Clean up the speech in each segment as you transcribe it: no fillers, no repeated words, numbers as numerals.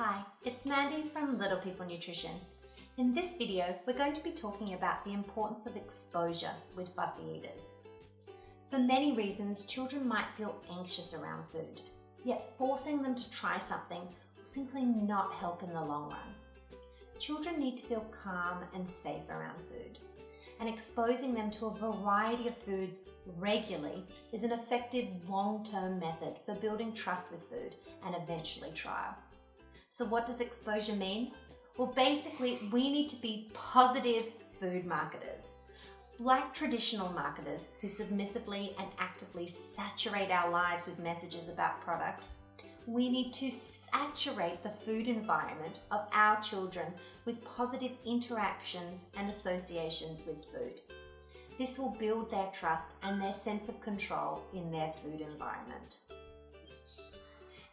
Hi, it's Mandy from Little People Nutrition. In this video, we're going to be talking about the importance of exposure with fussy eaters. For many reasons, children might feel anxious around food, yet forcing them to try something will simply not help in the long run. Children need to feel calm and safe around food, and exposing them to a variety of foods regularly is an effective long-term method for building trust with food and eventually trial. So what does exposure mean? Well, basically, we need to be positive food marketers. Like traditional marketers who submissively and actively saturate our lives with messages about products, we need to saturate the food environment of our children with positive interactions and associations with food. This will build their trust and their sense of control in their food environment.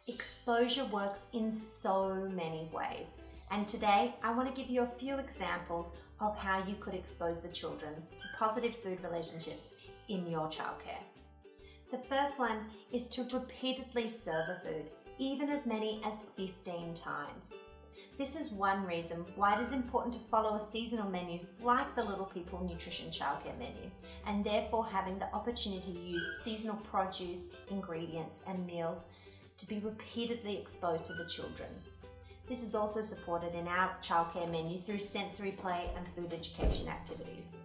Exposure works in so many ways, and today I want to give you a few examples of how you could expose the children to positive food relationships in your childcare. The first one is to repeatedly serve a food, even as many as 15 times. This is one reason why it is important to follow a seasonal menu like the Little People Nutrition Childcare menu, and therefore having the opportunity to use seasonal produce, ingredients and meals to be repeatedly exposed to the children. This is also supported in our childcare menu through sensory play and food education activities.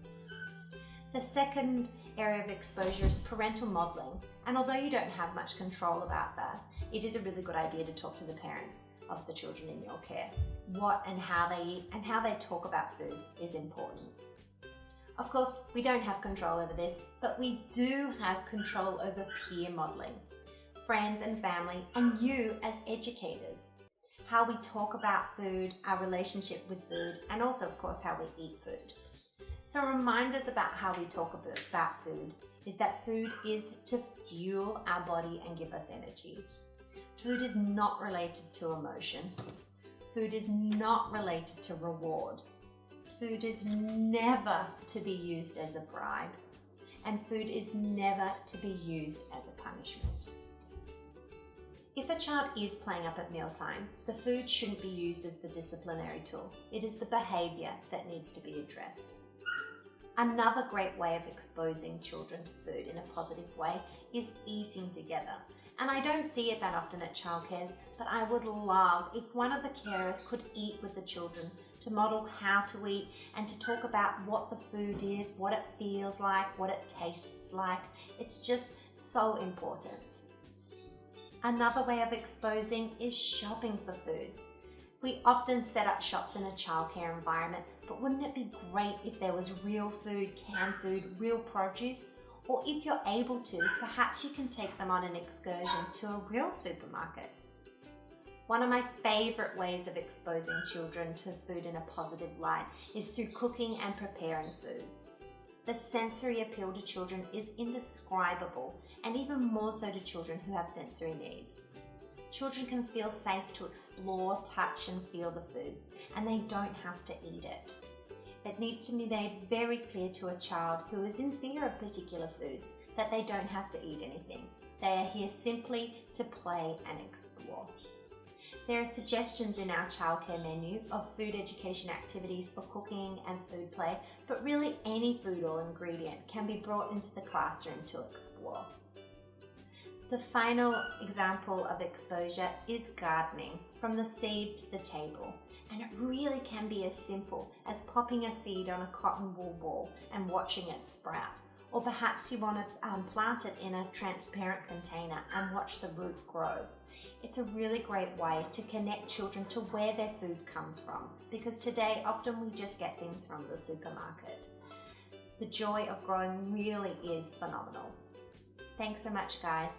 The second area of exposure is parental modelling, and although you don't have much control about that, it is a really good idea to talk to the parents of the children in your care. What and how they eat and how they talk about food is important. Of course, we don't have control over this, but we do have control over peer modelling. Friends and family, and you as educators. How we talk about food, our relationship with food, and also, of course, how we eat food. So reminders about how we talk about food is that food is to fuel our body and give us energy. Food is not related to emotion. Food is not related to reward. Food is never to be used as a bribe. And food is never to be used as a punishment. If a child is playing up at mealtime, the food shouldn't be used as the disciplinary tool. It is the behaviour that needs to be addressed. Another great way of exposing children to food in a positive way is eating together. And I don't see it that often at childcares, but I would love if one of the carers could eat with the children to model how to eat and to talk about what the food is, what it feels like, what it tastes like. It's just so important. Another way of exposing is shopping for foods. We often set up shops in a childcare environment, but wouldn't it be great if there was real food, canned food, real produce? Or if you're able to, perhaps you can take them on an excursion to a real supermarket. One of my favourite ways of exposing children to food in a positive light is through cooking and preparing foods. The sensory appeal to children is indescribable, and even more so to children who have sensory needs. Children can feel safe to explore, touch and feel the foods, and they don't have to eat it. It needs to be made very clear to a child who is in fear of particular foods that they don't have to eat anything. They are here simply to play and explore. There are suggestions in our childcare menu of food education activities for cooking and food play, but really any food or ingredient can be brought into the classroom to explore. The final example of exposure is gardening, from the seed to the table. And it really can be as simple as popping a seed on a cotton wool ball and watching it sprout. Or perhaps you want to plant it in a transparent container and watch the root grow. It's a really great way to connect children to where their food comes from, because today often we just get things from the supermarket. The joy of growing really is phenomenal. Thanks so much, guys.